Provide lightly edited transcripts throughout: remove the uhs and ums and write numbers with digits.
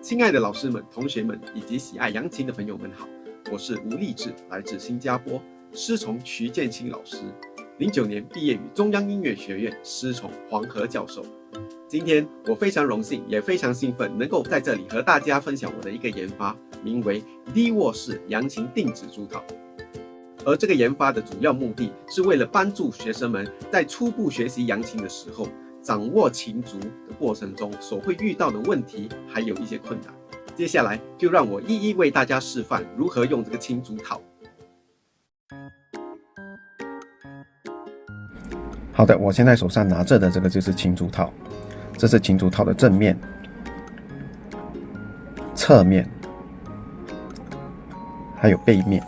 亲爱的老师们、同学们以及喜爱扬琴的朋友们好，我是吴立志，来自新加坡，师从徐建清老师，09年毕业于中央音乐学院，师从黄河教授。今天我非常荣幸，也非常兴奋，能够在这里和大家分享我的一个研发，名为 D 卧式扬琴定指珠套。而这个研发的主要目的是为了帮助学生们在初步学习扬琴的时候，掌握琴竹的过程中所会遇到的问题，还有一些困难。接下来就让我一一为大家示范如何用这个琴竹套。好的，我现在手上拿着的这个就是琴竹套，这是琴竹套的正面、侧面，还有背面。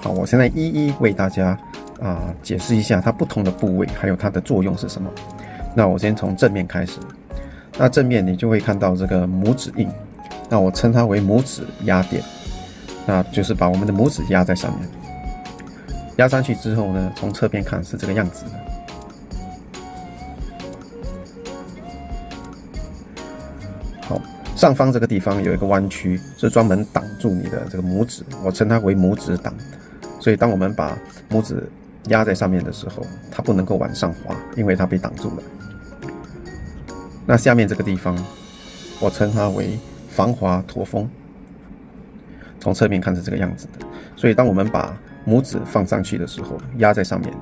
好，我现在一一为大家解释一下它不同的部位，还有它的作用是什么。那我先从正面开始。那正面你就会看到这个拇指印，那我称它为拇指压点，那就是把我们的拇指压在上面。压上去之后呢，从侧边看是这个样子的。好，上方这个地方有一个弯曲，是专门挡住你的这个拇指，我称它为拇指挡。所以当我们把拇指压在上面的时候，它不能够往上滑，因为它被挡住了。那下面这个地方，我称它为防滑驼峰。从侧面看是这个样子的。所以当我们把拇指放上去的时候，压在上面，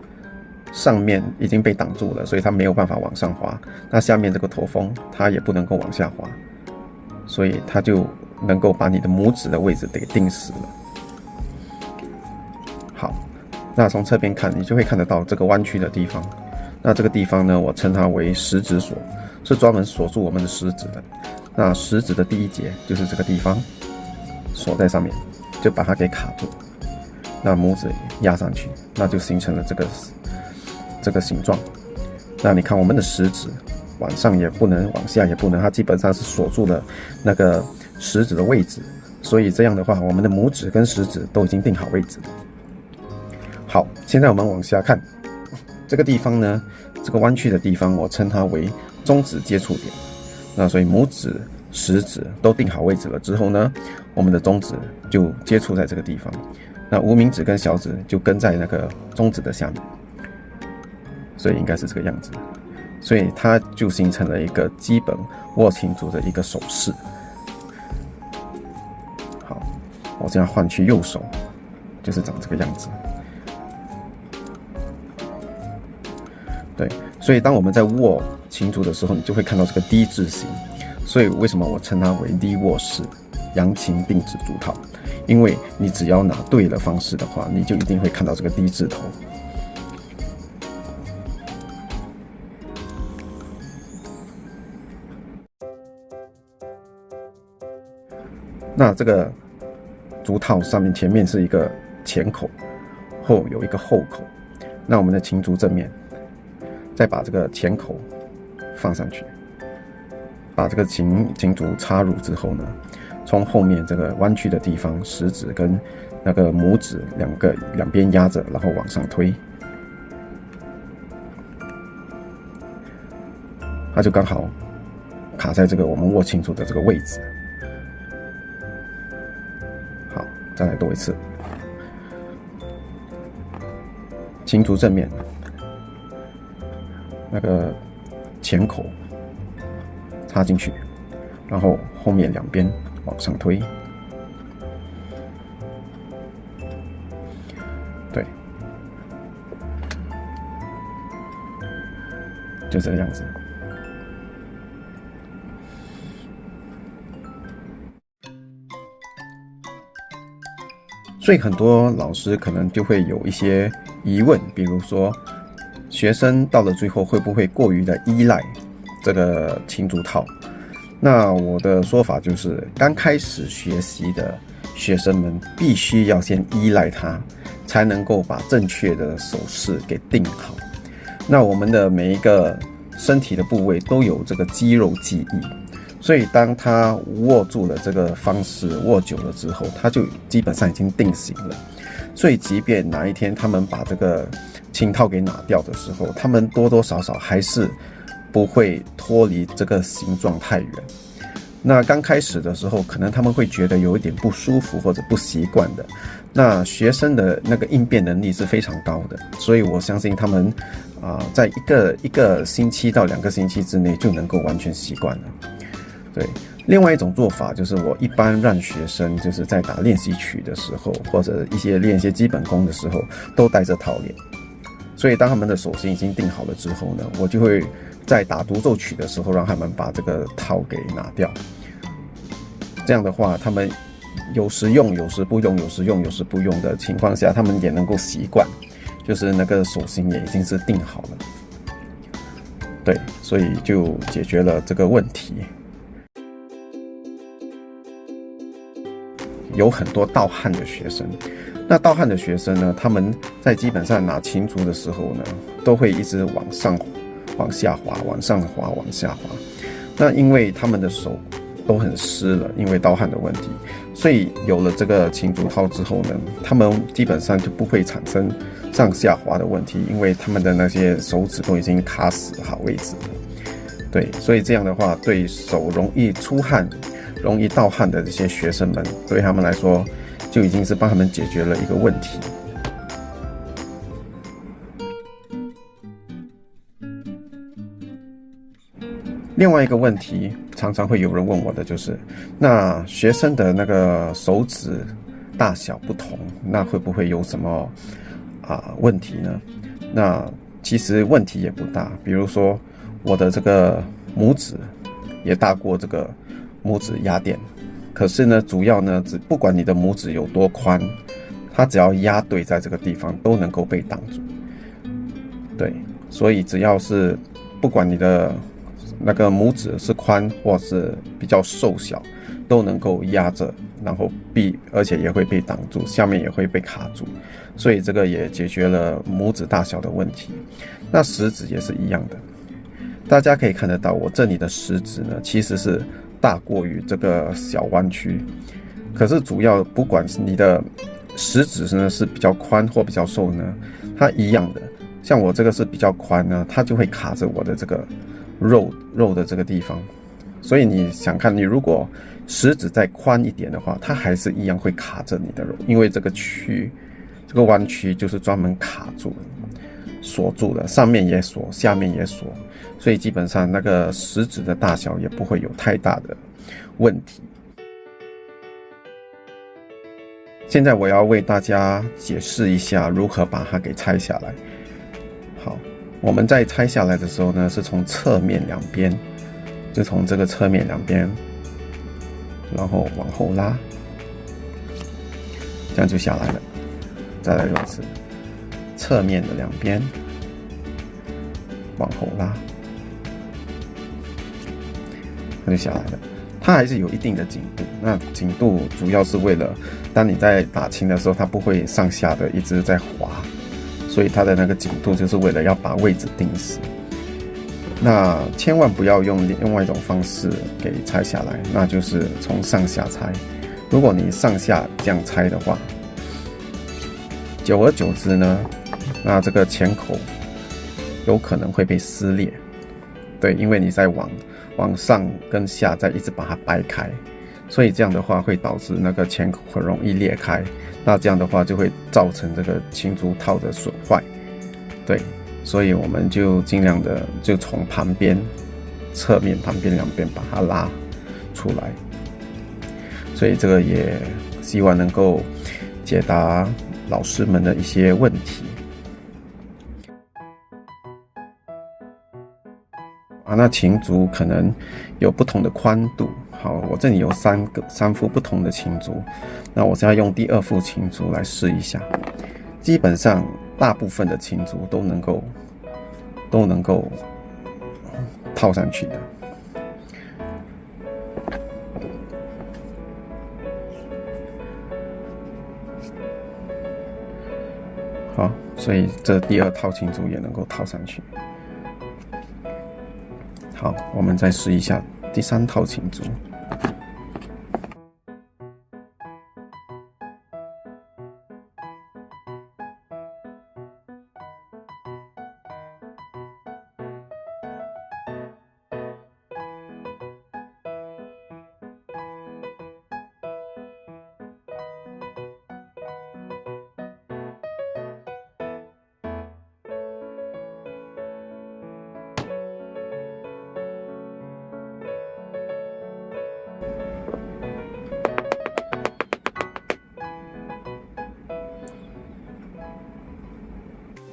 上面已经被挡住了，所以它没有办法往上滑。那下面这个驼峰，它也不能够往下滑，所以它就能够把你的拇指的位置给定死了。好，那从侧边看，你就会看得到这个弯曲的地方。那这个地方呢，我称它为食指锁，是专门锁住我们的食指的。那食指的第一节就是这个地方，锁在上面，就把它给卡住。那拇指压上去，那就形成了这个形状。那你看我们的食指往上也不能，往下也不能，它基本上是锁住了那个食指的位置。所以这样的话，我们的拇指跟食指都已经定好位置。好，现在我们往下看，这个地方呢，这个弯曲的地方，我称它为中指接触点。那所以拇指、食指都定好位置了之后呢，我们的中指就接触在这个地方。那无名指跟小指就跟在那个中指的下面，所以应该是这个样子。所以它就形成了一个基本握琴竹的一个手势。好，我现在换去右手，就是长这个样子。对，所以当我们在握琴竹的时候，你就会看到这个 D 字形。所以为什么我称它为 D 卧式扬琴定指竹套？因为你只要拿对了方式的话，你就一定会看到这个 D 字头。那这个竹套上面前面是一个前口，后有一个后口。那我们的琴竹正面，再把这个前口放上去，把这个琴竹插入之后呢，从后面这个弯曲的地方，食指跟那个拇指两边压着，然后往上推，它就刚好卡在这个我们握琴竹的这个位置。好，再来多一次，琴竹正面那个前口插进去，然后后面两边往上推，对，就这个样子。所以很多老师可能就会有一些疑问，比如说学生到了最后会不会过于的依赖这个琴竹套？那我的说法就是，刚开始学习的学生们必须要先依赖它，才能够把正确的手势给定好。那我们的每一个身体的部位都有这个肌肉记忆，所以当他握住了这个方式，握久了之后，他就基本上已经定型了。所以即便哪一天他们把这个琴套给拿掉的时候，他们多多少少还是不会脱离这个形状太远。那刚开始的时候，可能他们会觉得有一点不舒服或者不习惯的。那学生的那个应变能力是非常高的，所以我相信他们在一个星期到2个星期之内就能够完全习惯了。对，另外一种做法就是我一般让学生就是在打练习曲的时候，或者练一些基本功的时候，都带着套练。所以当他们的手型已经定好了之后呢，我就会在打独奏曲的时候让他们把这个套给拿掉。这样的话，他们有时用有时不用，有时用有时不用的情况下，他们也能够习惯，就是那个手型也已经是定好了。对，所以就解决了这个问题。有很多盗汗的学生，那盗汗的学生呢，他们在基本上拿琴竹的时候呢，都会一直往上、往下滑，往上滑、往下滑。那因为他们的手都很湿了，因为盗汗的问题，所以有了这个琴竹套之后呢，他们基本上就不会产生上下滑的问题，因为他们的那些手指都已经卡死好位置了。对，所以这样的话，对手容易出汗、容易盗汗的这些学生们，对他们来说，就已经是帮他们解决了一个问题。另外一个问题，常常会有人问我的就是，那学生的那个手指大小不同，那会不会有什么问题呢？那其实问题也不大，比如说我的这个拇指也大过这个拇指压垫，可是呢，主要呢，不管你的拇指有多宽，它只要压对在这个地方，都能够被挡住。对，所以只要是不管你的那个拇指是宽或是比较瘦小，都能够压着，然后而且也会被挡住，下面也会被卡住，所以这个也解决了拇指大小的问题。那食指也是一样的，大家可以看得到，我这里的食指呢，其实是大过于这个小弯曲，可是主要不管是你的食指呢是比较宽或比较瘦呢，它一样的。像我这个是比较宽呢，它就会卡着我的这个肉的这个地方，所以你想看，你如果食指再宽一点的话，它还是一样会卡着你的肉，因为这个弯曲就是专门卡住了、锁住了，上面也锁，下面也锁，所以基本上那个食指的大小也不会有太大的问题。现在我要为大家解释一下如何把它给拆下来。好，我们在拆下来的时候呢，是从侧面两边，就从这个侧面两边，然后往后拉，这样就下来了。再来一次，侧面的两边往后拉，它就下来了。它还是有一定的紧度，那紧度主要是为了当你在打琴的时候，它不会上下的一直在滑，所以它的那个紧度就是为了要把位置定死。那千万不要用另外一种方式给拆下来，那就是从上下拆。如果你上下这样拆的话，久而久之呢，那这个前口有可能会被撕裂。对，因为你在往上跟下再一直把它掰开，所以这样的话会导致那个前口很容易裂开。那这样的话就会造成这个琴竹套的损坏。对，所以我们就尽量的就从旁边、侧面、旁边两边把它拉出来。所以这个也希望能够解答老师们的一些问题。那琴竹可能有不同的宽度。好，我这里有三副不同的琴竹，那我现在用第2副琴竹来试一下。基本上大部分的琴竹都能够套上去的。好，所以这第2套琴竹也能够套上去。好，我们再试一下第3套琴竹。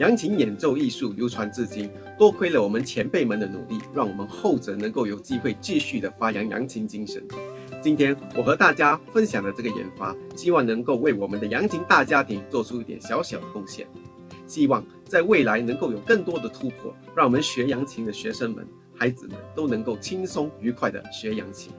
扬琴演奏艺术流传至今，多亏了我们前辈们的努力，让我们后者能够有机会继续的发扬扬琴精神。今天我和大家分享的这个研发，希望能够为我们的扬琴大家庭做出一点小小的贡献。希望在未来能够有更多的突破，让我们学扬琴的学生们、孩子们都能够轻松愉快的学扬琴。